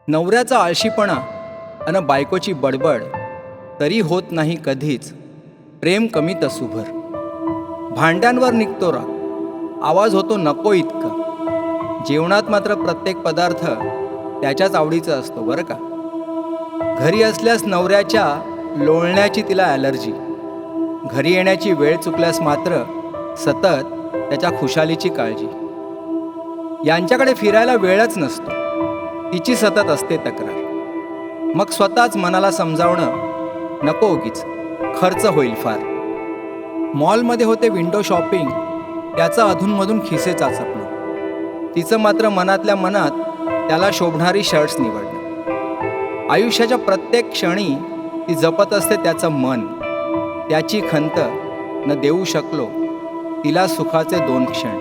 नवऱ्याचा आळशीपणा अन बायकोची बडबड तरी होत नाही कधीच प्रेम कमी तसूभर. भांड्यांवर निघतो राग, आवाज होतो नको इतका. जेवणात मात्र प्रत्येक पदार्थ त्याच्याच आवडीचा असतो बरं का. घरी असल्यास नवऱ्याच्या लोळण्याची तिला ॲलर्जी, घरी येण्याची वेळ चुकल्यास मात्र सतत त्याच्या खुशालीची काळजी. यांच्याकडे फिरायला वेळच नसतो, तिची सतत असते तक्रार. मग स्वतःच मनाला समजावणं नको उगीच, खर्च होईल फार. मॉलमध्ये होते विंडो शॉपिंग, त्याचं अधूनमधून खिसे चाचपणं. तिचं मात्र मनातल्या मनात त्याला शोभणारी शर्ट्स निवडणं. आयुष्याच्या प्रत्येक क्षणी ती जपत असते त्याचं मन. त्याची खंत न देऊ शकलो तिला सुखाचे 2 क्षण.